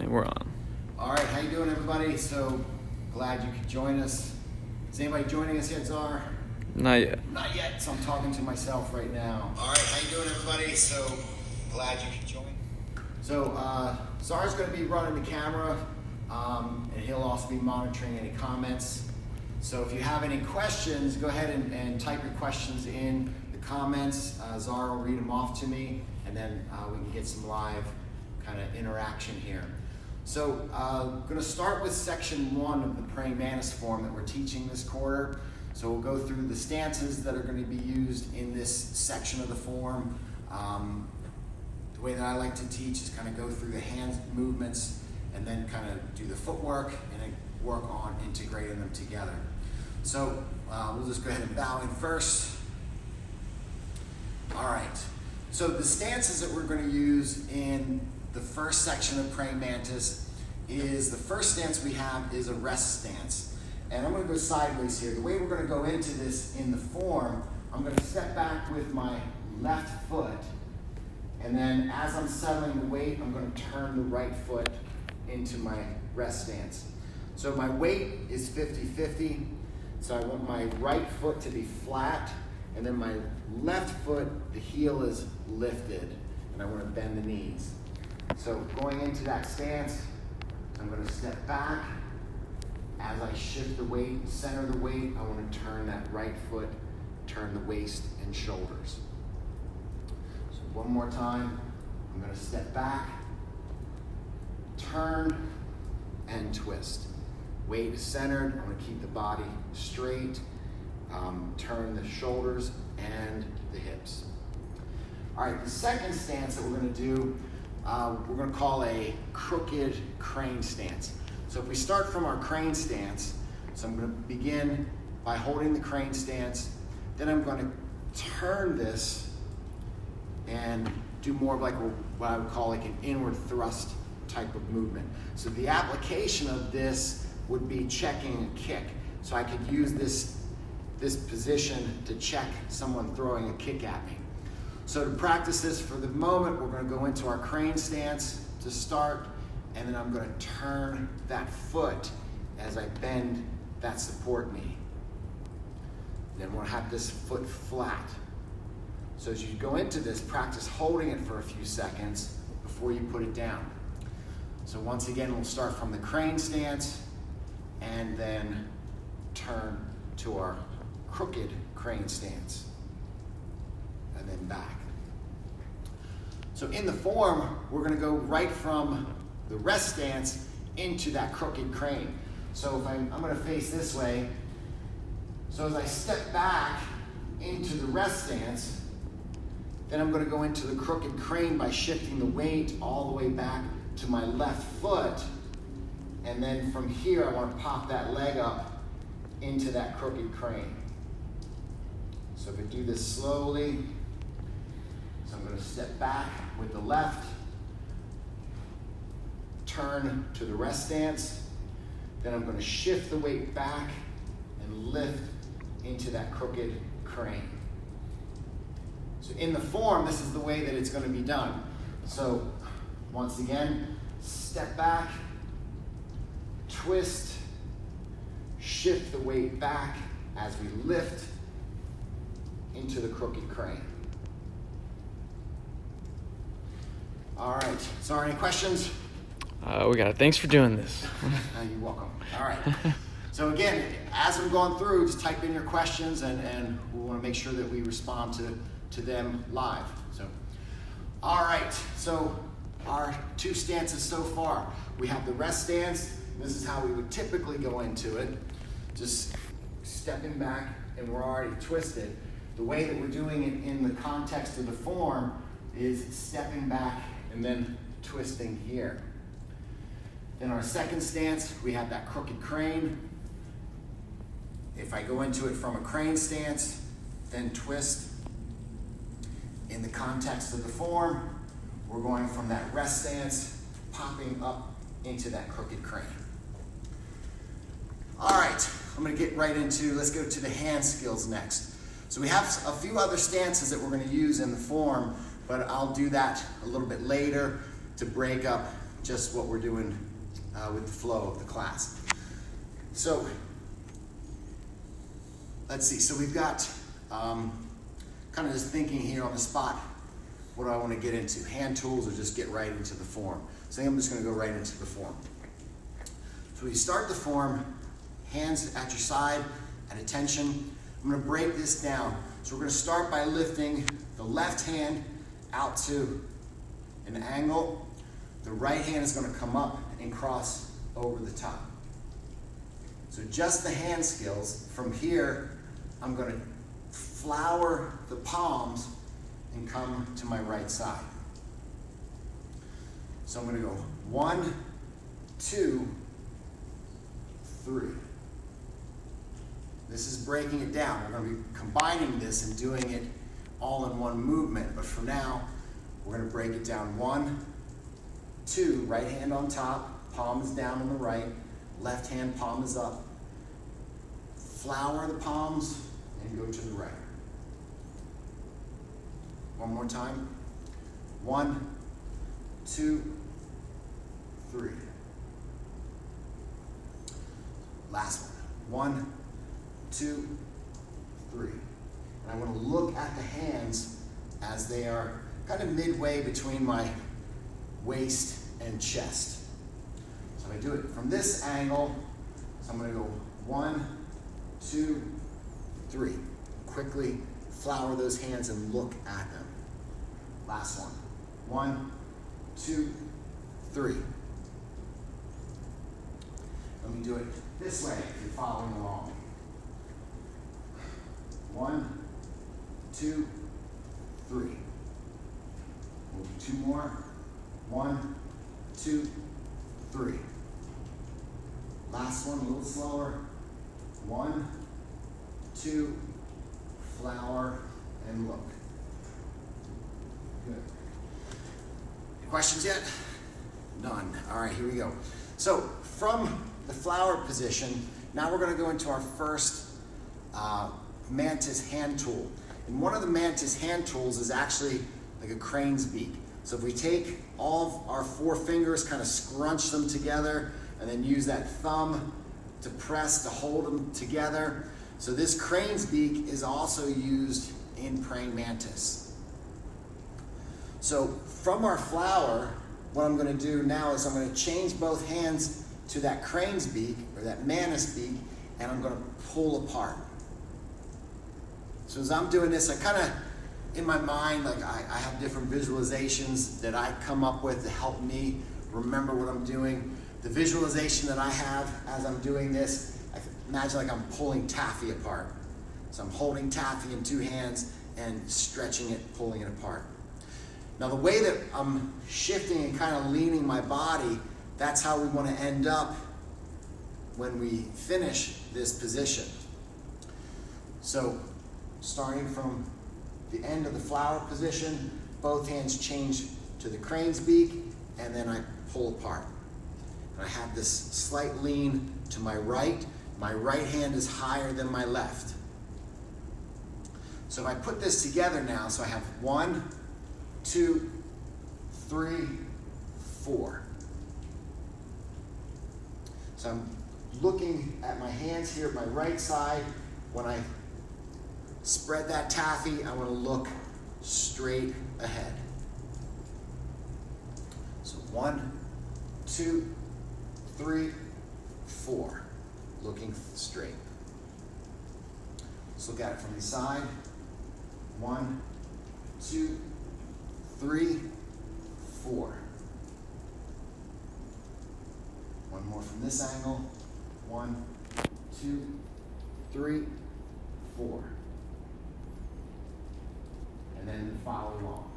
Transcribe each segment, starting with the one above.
And we're on. All right, how you doing, everybody? So glad you could join us. Is anybody joining us yet, Czar? Not yet. Not yet, so I'm talking to myself right now. All right, how you doing, everybody? So glad you could join. So Czar's going to be running the camera, and he'll also be monitoring any comments. So if you have any questions, go ahead and type your questions in the comments. Czar will read them off to me, and then we can get some live kind of interaction here. So I'm going to start with section 1 of the Praying Mantis form that we're teaching this quarter. So we'll go through the stances that are going to be used in this section of the form. The way that I like to teach is kind of go through the hand movements and then kind of do the footwork and then work on integrating them together. So we'll just go ahead and bow in first. All right. So the stances that we're going to use in the first section of Praying Mantis is, the first stance we have is a rest stance. And I'm going to go sideways here. The way we're going to go into this in the form, I'm going to step back with my left foot. And then as I'm settling the weight, I'm going to turn the right foot into my rest stance. So my weight is 50-50. So I want my right foot to be flat. And then my left foot, the heel is lifted. And I want to bend the knees. So going into that stance, I'm going to step back. As I shift the weight, center the weight, I want to turn that right foot, turn the waist and shoulders. So one more time, I'm going to step back, turn, and twist. Weight is centered, I want to keep the body straight, turn the shoulders and the hips. All right, the second stance that we're going to do, we're going to call a crooked crane stance. So if we start from our crane stance, so I'm going to begin by holding the crane stance, then I'm going to turn this and do more of like what I would call like an inward thrust type of movement. So the application of this would be checking a kick. So I could use this position to check someone throwing a kick at me. So to practice this for the moment, we're going to go into our crane stance to start, and then I'm going to turn that foot as I bend that support knee. Then we'll have this foot flat. So as you go into this, practice holding it for a few seconds before you put it down. So once again, we'll start from the crane stance and then turn to our crooked crane stance and then back. So in the form, we're going to go right from the rest stance into that crooked crane. So if I'm going to face this way. So as I step back into the rest stance, then I'm going to go into the crooked crane by shifting the weight all the way back to my left foot. And then from here, I want to pop that leg up into that crooked crane. So if I do this slowly, so I'm going to step back with the left, turn to the rest stance, then I'm going to shift the weight back and lift into that crooked crane. So in the form, this is the way that it's going to be done. So once again, step back, twist, shift the weight back as we lift into the crooked crane. All right, so any questions? We got it. Thanks for doing this. You're welcome. All right. So again, as I'm going through, just type in your questions and we want to make sure that we respond to them live. So, all right. So our two stances so far. We have the rest stance. This is how we would typically go into it. Just stepping back and we're already twisted. The way that we're doing it in the context of the form is stepping back and then twisting here. In our second stance, we have that crooked crane. If I go into it from a crane stance, then twist. In the context of the form, we're going from that rest stance, popping up into that crooked crane. All right, I'm gonna get right into, let's go to the hand skills next. So we have a few other stances that we're gonna use in the form, but I'll do that a little bit later to break up just what we're doing with the flow of the class. So let's see. So we've got kind of just thinking here on the spot. What do I want to get into? Hand tools or just get right into the form? So I think I'm just going to go right into the form. So we start the form, hands at your side, at attention. I'm going to break this down. So we're going to start by lifting the left hand out to an angle. The right hand is going to come up and cross over the top. So just the hand skills. From here, I'm going to flower the palms and come to my right side. So I'm going to go 1, 2, 3. This is breaking it down. We're going to be combining this and doing it all in one movement. But for now, we're going to break it down. 1, 2, right hand on top, palm is down on the right, left hand palm is up. Flower the palms and go to the right. One more time. 1, 2, 3. Last one. 1, 2, 3. And I want to look at the hands as they are kind of midway between my waist and chest. So I do it from this angle. So I'm going to go 1, 2, 3. Quickly flower those hands and look at them. Last one. 1, 2, 3. Let me do it this way if you're following along. 1, 2, 3. We'll do 2 more. 1, 2, 3. Last one, a little slower. 1, 2, flower, and look. Good. Any questions yet? None. All right, here we go. So from the flower position, now we're going to go into our first mantis hand tool. And one of the mantis hand tools is actually like a crane's beak. So if we take all of our 4 fingers, kind of scrunch them together, and then use that thumb to press to hold them together. So this crane's beak is also used in praying mantis. So from our flower, what I'm going to do now is I'm going to change both hands to that crane's beak, or that mantis beak, and I'm going to pull apart. So as I'm doing this, I kind of, in my mind, like I have different visualizations that I come up with to help me remember what I'm doing. The visualization that I have as I'm doing this, I imagine like I'm pulling taffy apart. So I'm holding taffy in 2 hands and stretching it, pulling it apart. Now the way that I'm shifting and kind of leaning my body, that's how we want to end up when we finish this position. So starting from the end of the flower position, both hands change to the crane's beak, and then I pull apart. And I have this slight lean to my right. My right hand is higher than my left. So if I put this together now, so I have 1, 2, 3, 4. So I'm looking at my hands here, my right side. When I spread that taffy, I want to look straight ahead. So 1, 2, 3, 4. Looking straight. Let's look at it from the side. 1, 2, 3, 4. One more from this angle. 1, 2, 3, 4. And then follow along.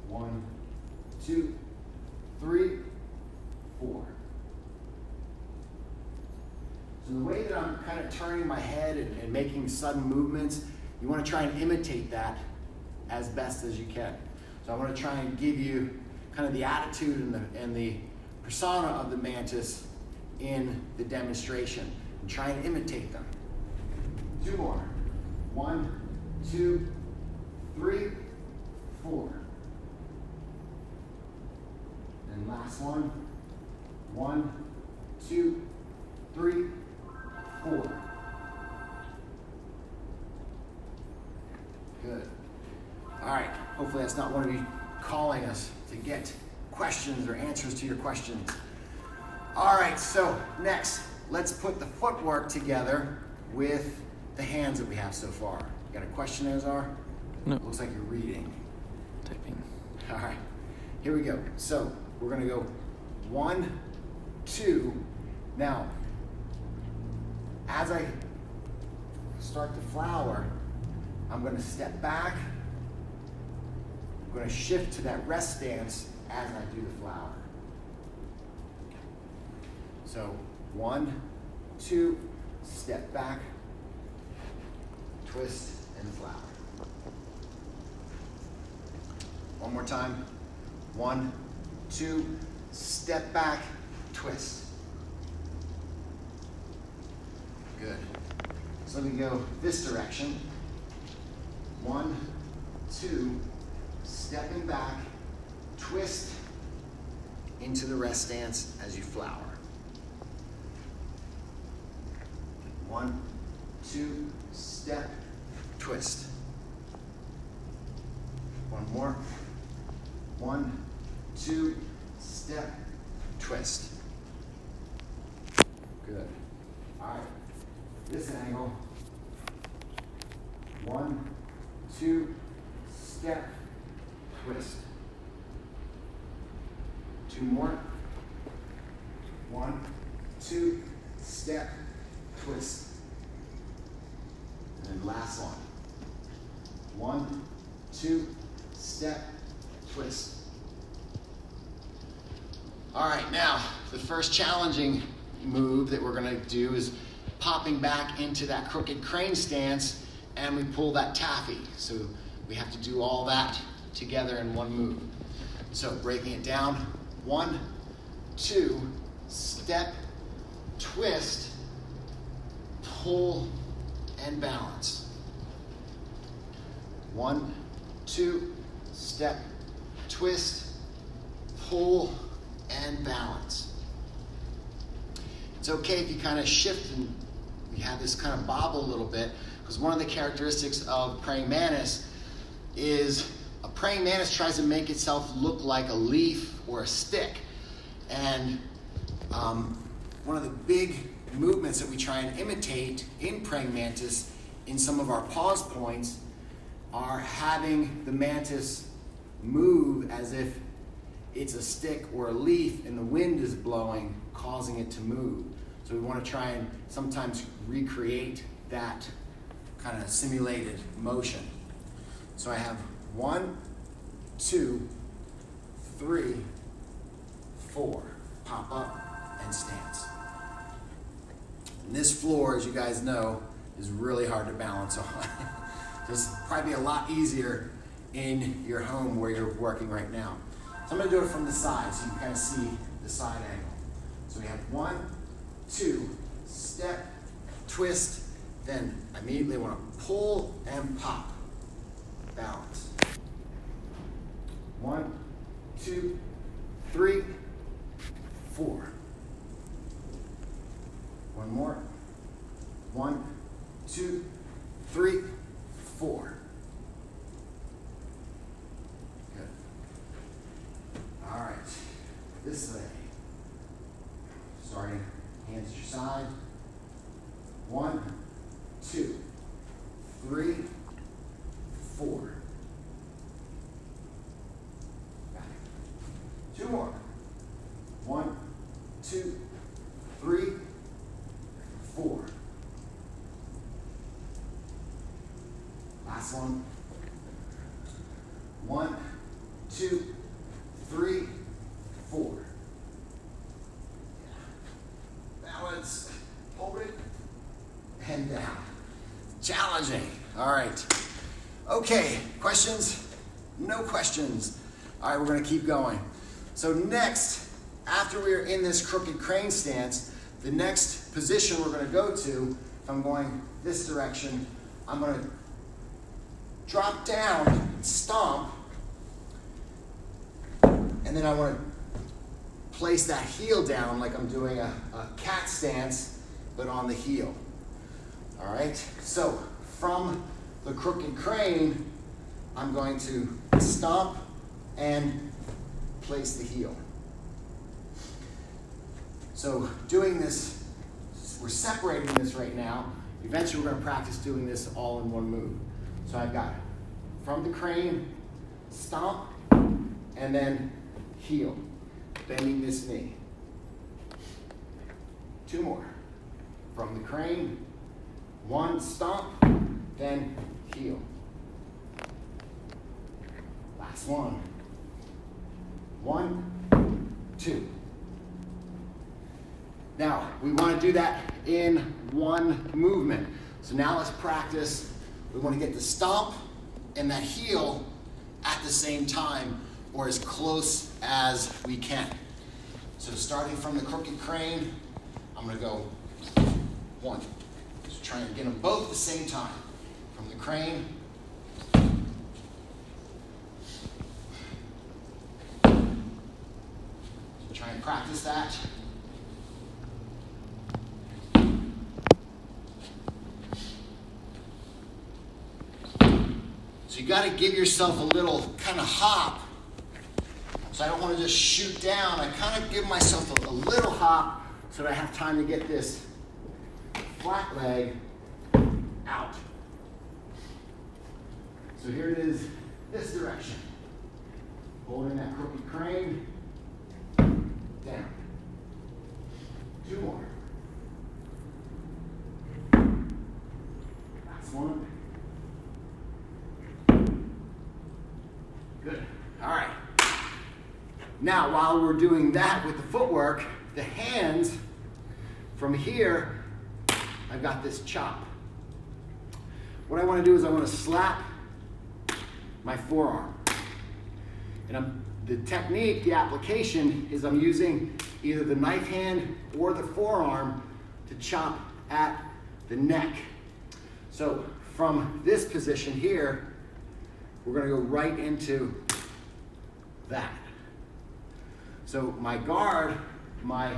1, 2, 3, 4. So the way that I'm kind of turning my head and making sudden movements, you want to try and imitate that as best as you can. So I want to try and give you kind of the attitude and the persona of the mantis in the demonstration, and try and imitate them. 2 more. 1, 2, 3, 4. And last one. 1, 2, 3, 4. Good. All right. Hopefully that's not one of you calling us to get questions or answers to your questions. All right. So next, let's put the footwork together with the hands that we have so far. You got a question, Azar? No. Looks like you're reading. Typing. All right. Here we go. So we're going to go 1, 2. Now, as I start the flower, I'm going to step back. I'm going to shift to that rest stance as I do the flower. So 1, 2, step back, twist, and flower. One more time. 1, 2, step back, twist. Good. So let me go this direction. 1, 2, stepping back, twist into the rest stance as you flower. 1, 2, step, twist. One more. 1, 2, step, twist. Good. All right. This angle. 1, 2, step, twist. 2 more. 1, 2, step, twist. And then last one. 1, 2, step, twist. All right, now the first challenging move that we're going to do is popping back into that crooked crane stance, and we pull that taffy. So we have to do all that together in one move. So breaking it down, 1, 2, step, twist, pull, and balance. 1, 2, step, twist, pull, and balance. It's okay if you kind of shift and you have this kind of bobble a little bit, because one of the characteristics of praying mantis is a praying mantis tries to make itself look like a leaf or a stick. And one of the big movements that we try and imitate in praying mantis in some of our pause points are having the mantis move as if it's a stick or a leaf and the wind is blowing, causing it to move. So we want to try and sometimes recreate that kind of simulated motion. So I have 1, 2, 3, 4. Pop up and stance. And this floor, as you guys know, is really hard to balance on. This will probably be a lot easier in your home where you're working right now. So I'm going to do it from the side so you can kind of see the side angle. So we have 1, 2, step, twist, then I immediately want to pull and pop. Balance. 1, 2, 3, 4. One more. 1, 2, 3, 4. Good. All right. This way. Starting hands at your side. 1, 2, 3, 4. Back. 2 more. 1, 2, 3, 4. Last one. 1, 2, 3, 4. Balance. Hold it. And down. Challenging. All right. Okay. Questions? No questions. All right, we're going to keep going. So next, after we're in this crooked crane stance, the next position we're going to go to, if I'm going this direction, I'm going to drop down and stomp, and then I want to place that heel down like I'm doing a cat stance, but on the heel. All right, so from the crooked crane, I'm going to stomp and place the heel. So doing this, we're separating this right now. Eventually we're going to practice doing this all in one move. So I've got from the crane, stomp, and then heel, bending this knee. 2 more. From the crane, 1, stomp, then heel. Last one. 1, 2. Now, we want to do that in one movement. So now let's practice. We want to get the stomp and that heel at the same time, or as close as we can. So starting from the crooked crane, I'm going to go 1. Just try and get them both at the same time. From the crane. So try and practice that. So you got to give yourself a little kind of hop. So I don't want to just shoot down. I kind of give myself a little hop so that I have time to get this flat leg out. So here it is, this direction. Holding that crooked crane, down. 2 more. Last one. Good. All right. Now, while we're doing that with the footwork, the hands, from here, I've got this chop. What I want to do is I want to slap my forearm. And the technique, the application, is I'm using either the knife hand or the forearm to chop at the neck. So from this position here, we're going to go right into that. So my guard, my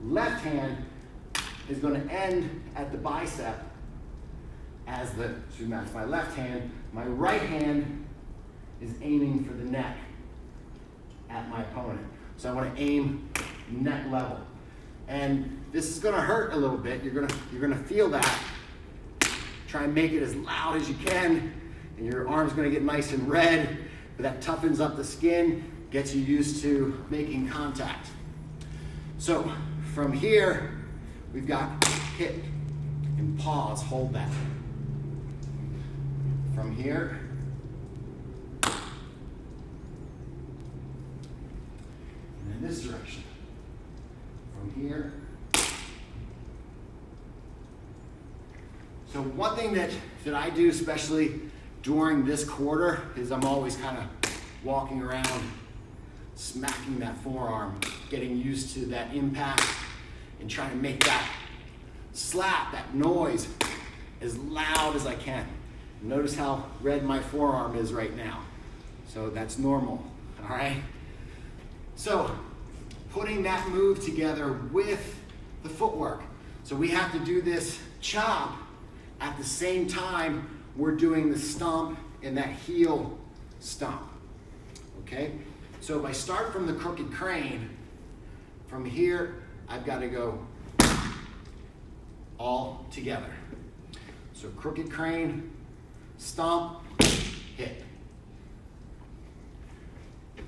left hand, is going to end at the bicep as that's my left hand. My right hand is aiming for the neck at my opponent. So I want to aim neck level. And this is going to hurt a little bit. You're going to feel that. Try and make it as loud as you can. And your arm's going to get nice and red, but that toughens up the skin, gets you used to making contact. So from here, we've got hit and pause, hold that. From here, and in this direction. From here. So one thing that I do, especially during this quarter, is I'm always kind of walking around, smacking that forearm, getting used to that impact, and trying to make that slap, that noise, as loud as I can. Notice how red my forearm is right now. So that's normal, all right? So putting that move together with the footwork. So we have to do this chop at the same time we're doing the stomp and that heel stomp, okay? So if I start from the crooked crane, from here, I've got to go all together. So crooked crane, stomp, hit.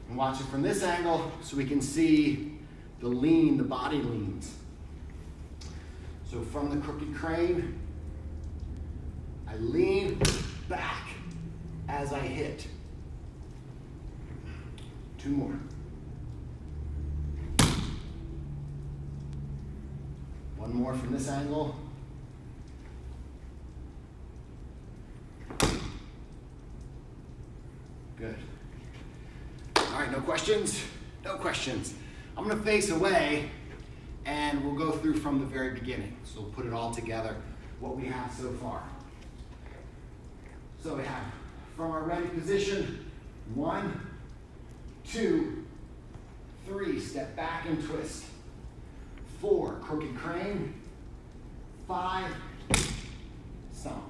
And watch it from this angle so we can see the lean, the body leans. So from the crooked crane, I lean back as I hit. 2 more. One more from this angle. Good. All right, no questions? No questions. I'm going to face away and we'll go through from the very beginning. So we'll put it all together, what we have so far. So we have, from our ready position, 1, 2, 3, step back and twist. 4, crooked crane. 5, stomp.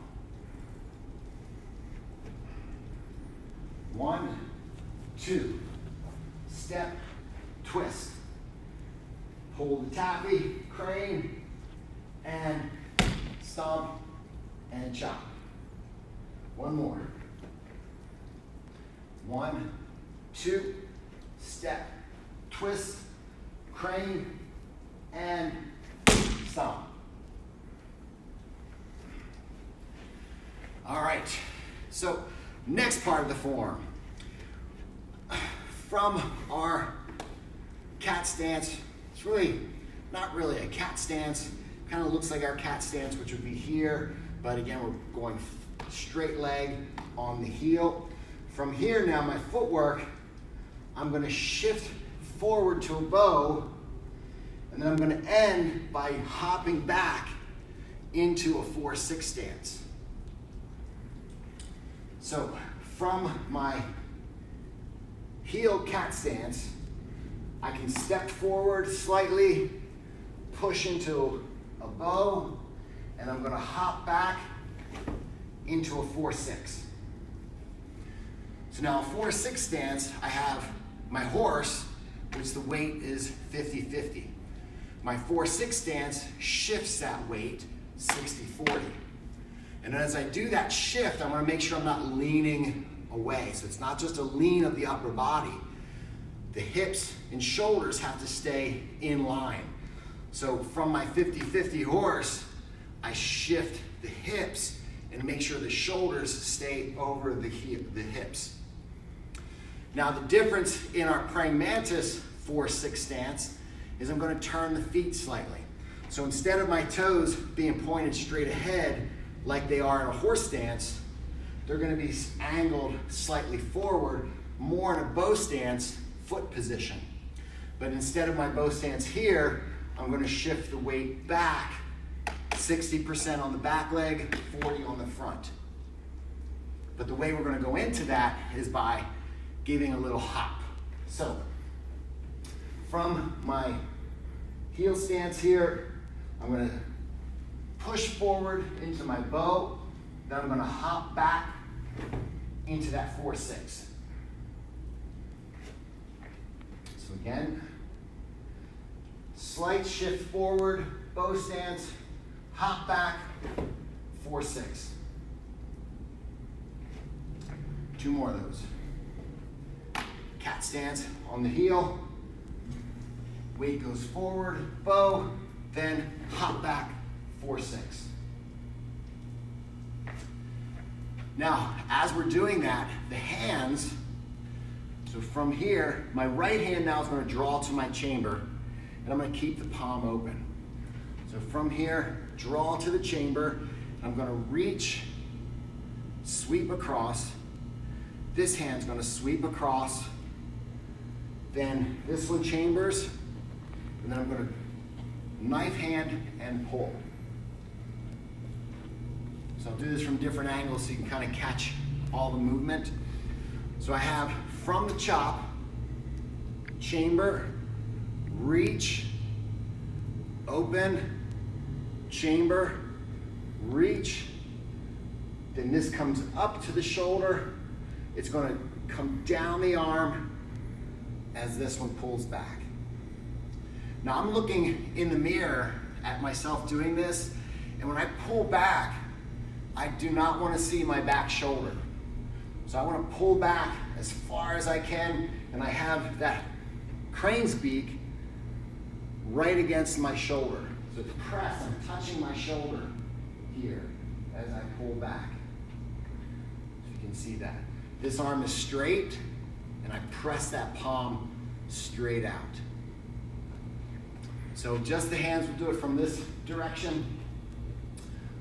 1, 2, step, twist. Pull the taffy, crane, and stomp and chop. One more. 1, 2, step, twist, crane, and stomp. All right, so next part of the form. From our cat stance, it's really not really a cat stance. Kind of looks like our cat stance, which would be here, but again, we're going straight leg on the heel. From here now, my footwork, I'm going to shift forward to a bow, and then I'm going to end by hopping back into a 4-6 stance. So from my heel cat stance, I can step forward slightly, push into a bow, and I'm going to hop back into a 4-6. So now a 4-6 stance, I have my horse, which the weight is 50-50. My 4-6 stance shifts that weight 60-40. And as I do that shift, I want to make sure I'm not leaning away. So it's not just a lean of the upper body. The hips and shoulders have to stay in line. So from my 50-50 horse, I shift the hips and make sure the shoulders stay over the hips. Now the difference in our Praying Mantis 4-6 stance is I'm going to turn the feet slightly. So instead of my toes being pointed straight ahead like they are in a horse stance, they're going to be angled slightly forward, more in a bow stance, foot position. But instead of my bow stance here, I'm going to shift the weight back, 60% on the back leg, 40 on the front. But the way we're going to go into that is by giving a little hop. So from my heel stance here, I'm going to push forward into my bow, then I'm going to hop back into that 4-6. So again, slight shift forward, bow stance, hop back, 4-6. 2 more of those. Cat stance on the heel, weight goes forward, bow, then hop back, 4-6. Now, as we're doing that, the hands, so from here, my right hand now is going to draw to my chamber, and I'm going to keep the palm open. So from here, draw to the chamber, I'm going to reach, sweep across. This hand's going to sweep across, then this one chambers, and then I'm going to knife hand and pull. So I'll do this from different angles so you can kind of catch all the movement. So I have from the chop, chamber, reach, open, chamber, reach. Then this comes up to the shoulder. It's going to come down the arm as this one pulls back. Now I'm looking in the mirror at myself doing this, and when I pull back, I do not want to see my back shoulder. So I want to pull back as far as I can, and I have that crane's beak right against my shoulder. So to press, I'm touching my shoulder here as I pull back. So you can see that. This arm is straight, and I press that palm straight out. So just the hands will do it from this direction.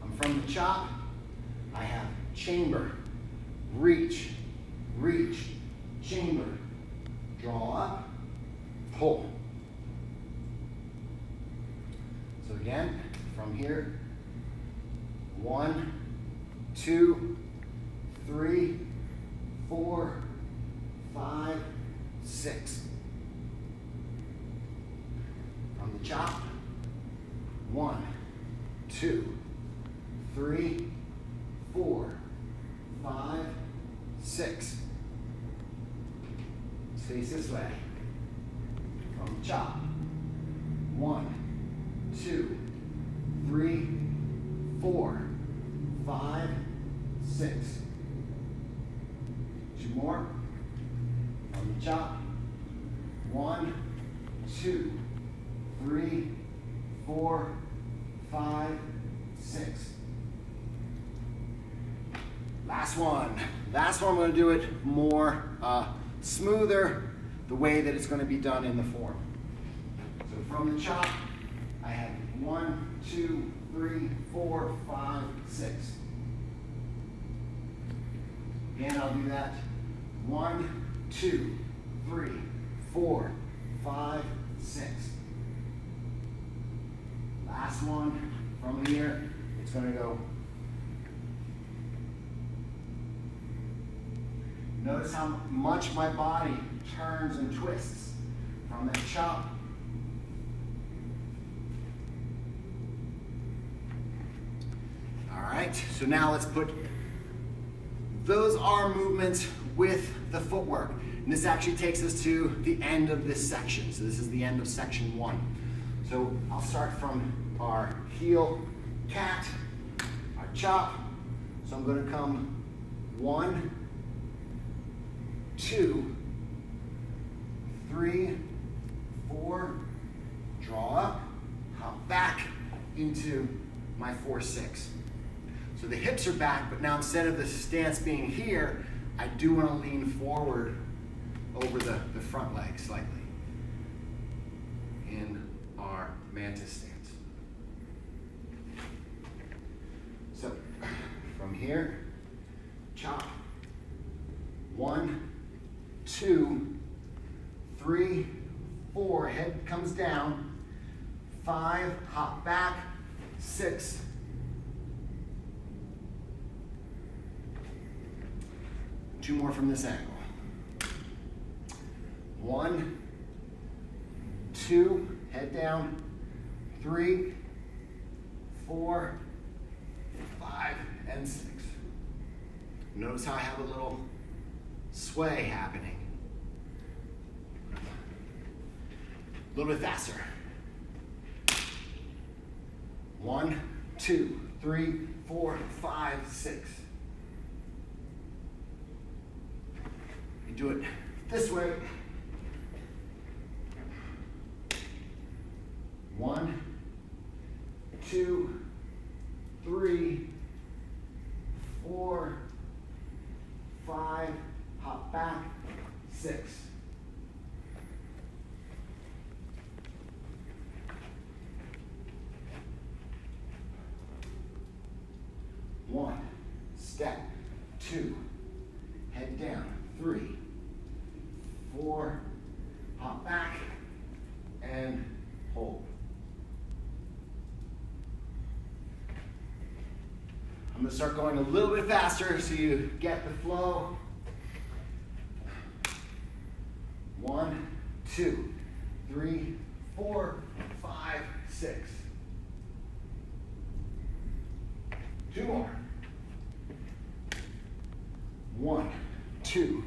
I'm from the chop. I have chamber, reach, reach, chamber, draw up, pull. So again, from here, 1, 2, 3, 4, 5, 6. chop. 1, 2, 3, 4, 5, 6. Face this way. From the chop. 1, 2, 3, 4, 5, 6. 2 more. From the chop. 1, 2, 3, 4, 5, 6. Last one. Last one, I'm going to do it more smoother, the way that it's going to be done in the form. So from the chop, I have 1, 2, 3, 4, 5, 6. Again, I'll do that. 1, 2, 3, 4, 5, 6. Last one from here, it's going to go. Notice how much my body turns and twists from that chop. All right, so now let's put those arm movements with the footwork. And this actually takes us to the end of this section. So this is the end of section 1. So I'll start from our heel cat, our chop. So I'm going to come 1, 2, 3, 4, draw up, hop back into my 4-6. So the hips are back, but now instead of the stance being here, I do want to lean forward over the front leg slightly in our mantis stance. So from here, chop. 1, 2, 3, 4, head comes down. 5, hop back. 6. Two more from this angle. 1, 2, head down. 3, 4, 5, and 6. Notice how I have a little sway happening. A little bit faster. 1, 2, 3, 4, 5, 6. You do it this way. 1, 2, 3, 4, 5, hop back, 6. One, step, 2, head down, 3, 4, hop back, and hold. I'm going to start going a little bit faster so you get the flow. 1, 2, 3, 4, 5, 6. 2 more. 1, 2,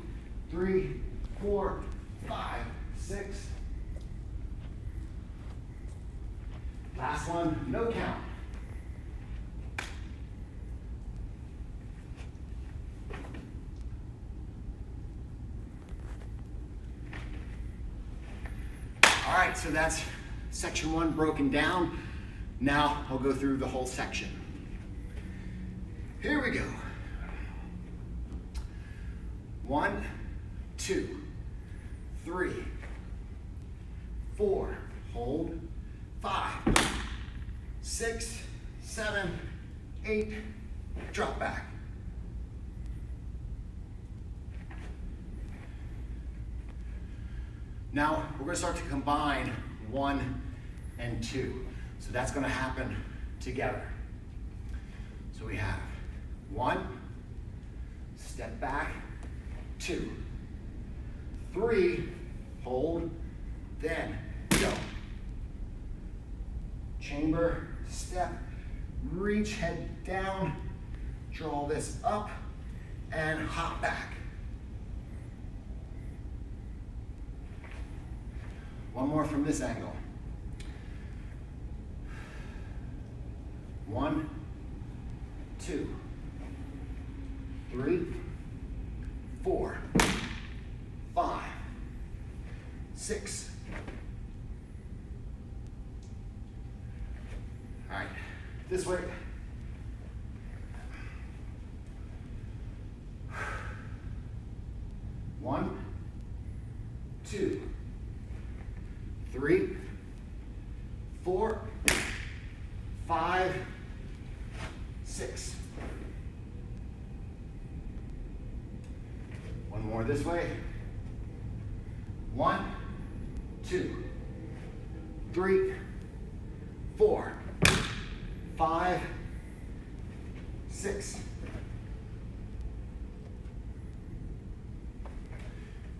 3, 4, 5, 6. Last one, no count. All right, so that's section 1 broken down. Now I'll go through the whole section. Here we go. 1, 2, 3, 4, hold, 5, 6, 7, 8, drop back. Now we're going to start to combine 1 and 2. So that's going to happen together. So we have 1, step back, 2, 3, hold, then go. chamber, step, reach, head down, draw this up, and hop back. One more from this angle. 1, 2, 3, 4, 5, 6. All right, this way. One, 2, 3, 4, 5, 6. One more this way. 1, 2, 3, 4, 5, 6.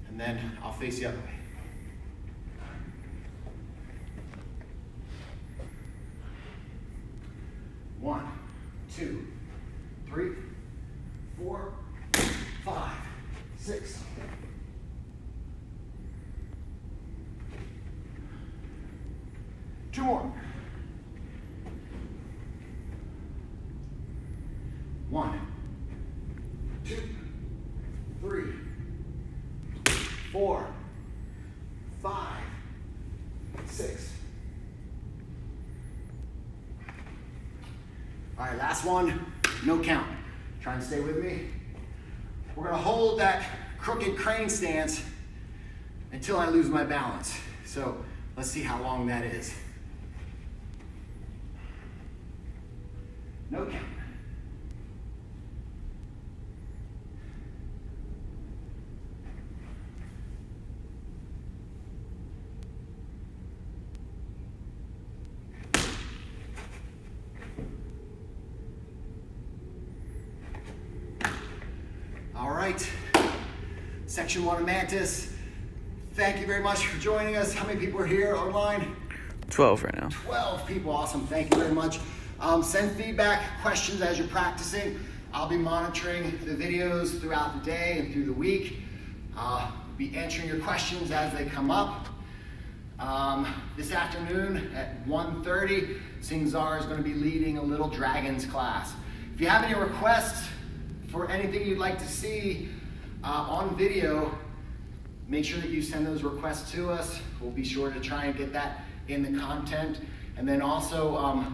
And then I'll face the other way. One, 2, 3, 4, 5, 6. Two more. 1, 2, 3, 4, 5, 6. All right, last one, no count. Try and stay with me. We're gonna hold that crooked crane stance until I lose my balance. So let's see how long that is. No count. All right, section 1 of Mantis. Thank you very much for joining us. How many people are here online? 12 right now. 12 people, awesome, thank you very much. Send feedback, questions as you're practicing. I'll be monitoring the videos throughout the day and through the week. Be answering your questions as they come up. This afternoon at 1:30, Singzar is going to be leading a Little Dragons class. If you have any requests for anything you'd like to see on video, make sure that you send those requests to us. We'll be sure to try and get that in the content. And then also,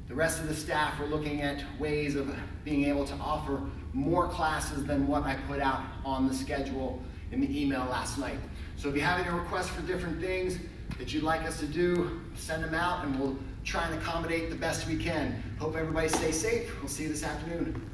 the rest of the staff are looking at ways of being able to offer more classes than what I put out on the schedule in the email last night. So if you have any requests for different things that you'd like us to do, send them out and we'll try and accommodate the best we can. Hope everybody stays safe. We'll see you this afternoon.